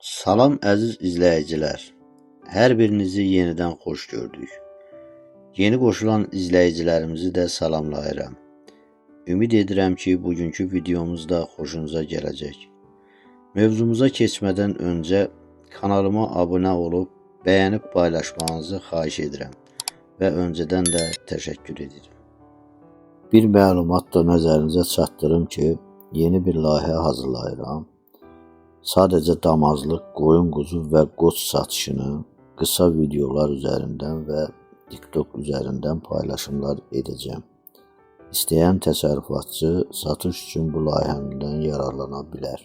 Salam əziz izləyicilər, hər birinizi yenidən xoş gördük. Yeni qoşulan izləyicilərimizi də salamlayıram. Ümid edirəm ki, bugünkü videomuz da xoşunuza gələcək. Mövzumuza keçmədən öncə kanalıma abunə olub, bəyənib paylaşmanızı xahiş edirəm və öncədən də təşəkkür edirəm. Bir məlumat da nəzərinizə çatdırım ki, yeni bir layihə hazırlayıram. Sadəcə damazlıq, qoyun, quzu və qoç satışını qısa videolar üzərindən və TikTok üzərindən paylaşımlar edəcəm. İstəyən təsərrüfatçı satış üçün bu layihəmdən yararlana bilər.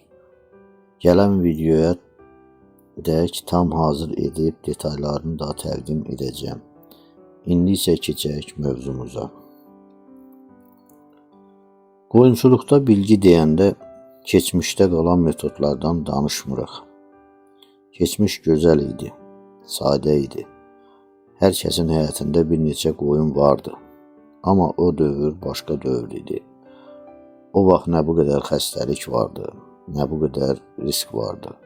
Gələn videoya dək tam hazır edib detallarını da təqdim edəcəm. İndi isə keçək mövzumuza. Qoyunçuluqda bilgi deyəndə keçmişdə qalan metodlardan danışmırıq. Keçmiş gözəl idi, sadə idi. Hər kəsin həyatında bir neçə qoyun vardı. Amma o dövr başqa dövr idi. O vaxt nə bu qədər xəstəlik vardı, nə bu qədər risk vardı.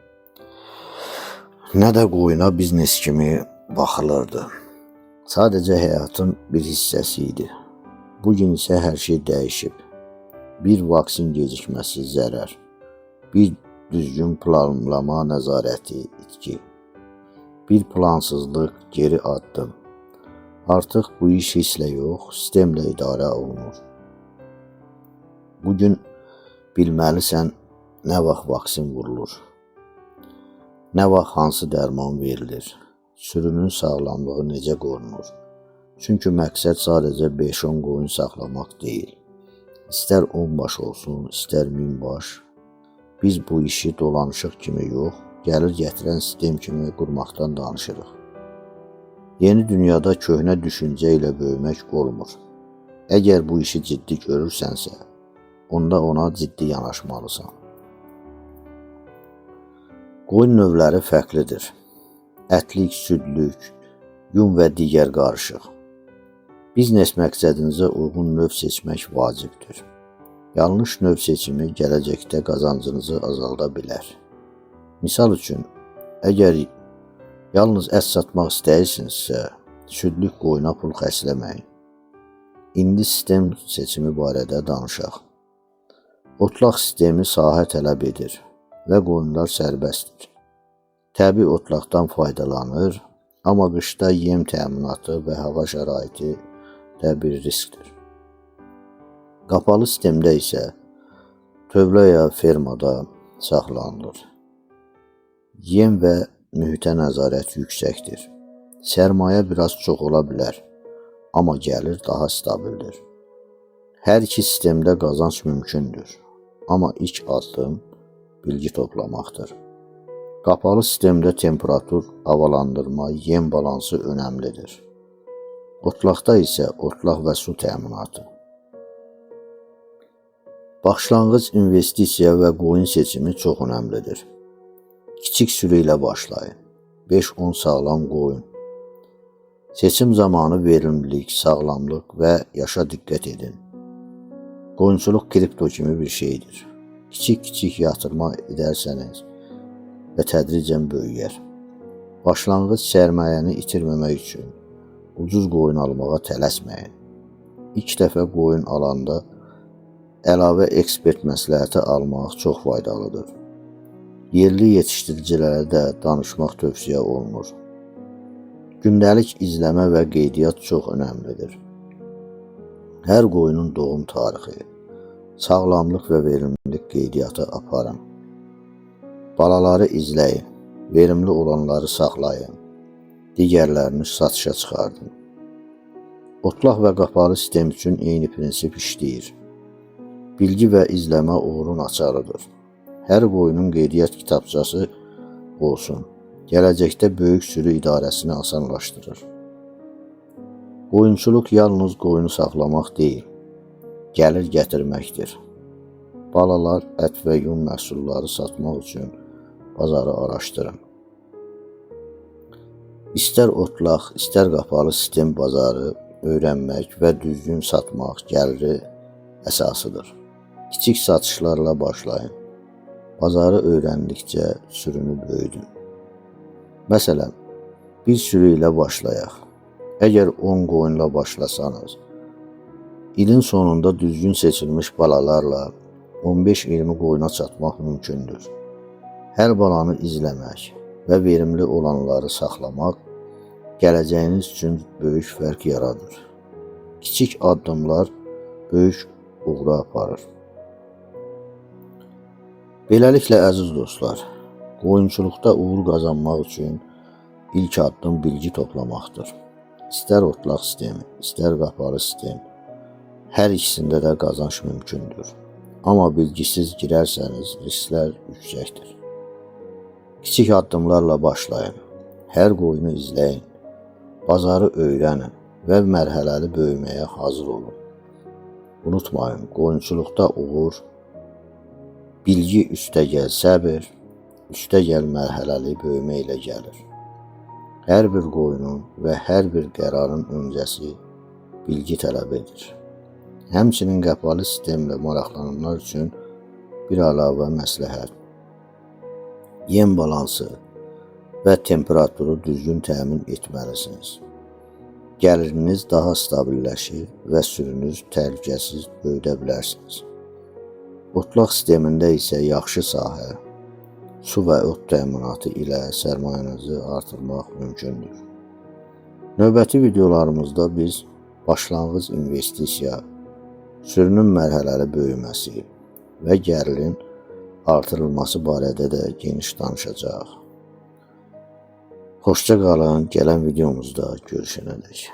Nə də qoyuna biznes kimi baxılırdı. Sadəcə həyatın bir hissəsi idi. Bugün isə hər şey dəyişib. Bir vaksin gecikməsi zərər, bir düzgün planlama nəzarəti itki, bir plansızlıq geri addım. Artıq bu iş hisslə yox, sistemlə idarə olunur. Bugün bilməlisən nə vaxt vaksin vurulur, nə vaxt hansı dərman verilir, sürünün sağlamlığı necə qorunur. Çünki məqsəd sadəcə 5-10 qoyun saxlamaq deyil. İstər 10 baş olsun, istər 1000 baş. Biz bu işi dolanışıq kimi yox, gəlir gətirən sistem kimi qurmaqdan danışırıq. Yeni dünyada köhnə düşüncə ilə böyümək olmur. Əgər bu işi ciddi görürsənsə, onda ona ciddi yanaşmalısan. Qoyun növləri fərqlidir. Ətlik, südlük, yun və digər qarışıq. Biznes məqsədinizə uyğun növ seçmək vacibdir. Yanlış növ seçimi gələcəkdə qazancınızı azalda bilər. Misal üçün, əgər yalnız ət satmaq istəyirsinizsə, südlük qoyuna pul xərcləməyin. İndi sistem seçimi barədə danışaq. Otlaq sistemi sahə tələb edir və qoyunlar sərbəstdir. Təbii otlaqdan faydalanır, amma qışda yem təminatı və hava şəraiti də bir riskdir. Qapalı sistemdə isə tövlə ya fermada saxlanılır. Yem və mühitə nəzarət yüksəkdir. Sərmayə biraz çox ola bilər, amma gəlir daha stabildir. Hər iki sistemdə qazanc mümkündür, amma ilk addım bilgi toplamaqdır. Qapalı sistemdə temperatur, havalandırma, yem balansı önəmlidir. Otlaqda isə otlaq və su təminatı. Başlanğıc investisiya və qoyun seçimi çox önəmlidir. Kiçik sürü ilə başlayın. 5-10 sağlam qoyun. Seçim zamanı verimlilik, sağlamlıq və yaşa diqqət edin. Qoyunçuluq kripto kimi bir şeydir. Kiçik yatırma edərsəniz və tədricən böyüyər. Başlanğıc sərmayəni itirməmək üçün ucuz qoyun almağa tələsməyin. İlk dəfə qoyun alanda əlavə ekspert məsləhəti almaq çox faydalıdır. Yerli yetişdiricilərə də danışmaq tövsiyə olunur. Gündəlik izləmə və qeydiyyat çox önəmlidir. Hər qoyunun doğum tarixi, sağlamlıq və verimlilik qeydiyyatı aparın. Balaları izləyin, verimli olanları saxlayın, digərlərini satışa çıxardın. Otlaq və qapalı sistem üçün eyni prinsip işləyir. Bilgi və izləmə uğurun açarıdır. Hər qoyunun qeydiyyat kitabçası olsun. Gələcəkdə böyük sürü idarəsini asanlaşdırır. Qoyunçuluq yalnız qoyunu saxlamaq deyil, gəlir gətirməkdir. Balalar, ət və yun məhsulları satmaq üçün bazarı araşdırın. İstər otlaq, istər qapalı sistem bazarı öyrənmək və düzgün satmaq gəliri əsasıdır. Kiçik satışlarla başlayın. Bazarı öyrəndikcə sürünü böyüdün. Məsələn, bir sürü ilə başlayaq. Əgər 10 qoyunla başlasanız, ilin sonunda düzgün seçilmiş balalarla 15-20 qoyuna çatmaq mümkündür. Hər balanı izləmək və verimli olanları saxlamaq gələcəyiniz üçün böyük fərq yaradır. Kiçik addımlar böyük uğura aparır. Beləliklə, əziz dostlar, qoyunçuluqda uğur qazanmaq üçün ilk addım bilgi toplamaqdır. İstər otlaq sistemi, istər qapalı sistem, hər ikisində də qazanc mümkündür. Amma bilgisiz girərsəniz, risklər yüksəkdir. Kiçik addımlarla başlayın, hər qoyunu izləyin, bazarı öyrənin və mərhələli böyüməyə hazır olun. Unutmayın, qoyunçuluqda uğur, bilgi üstəgəl səbir, üstəgəl mərhələli böyümə ilə gəlir. Hər bir qoyunun və hər bir qərarın öncəsi bilgi tələb edir. Həmçinin qapalı sistemlə maraqlananlar üçün bir əlavə məsləhət. Yem balansı və temperaturu düzgün təmin etməlisiniz. Gəliriniz daha stabilləşir və sürünüz təhlükəsiz böyüdə bilərsiniz. Otlaq sistemində isə yaxşı sahə, su və ot təminatı ilə sərmayənizi artırmaq mümkündür. Növbəti videolarımızda biz başlanğıc investisiya, sürünün mərhələli böyüməsi və gəlirin artırılması barədə də geniş danışacağıq. Xoşça qalın, gələn videomuzda görüşənədək.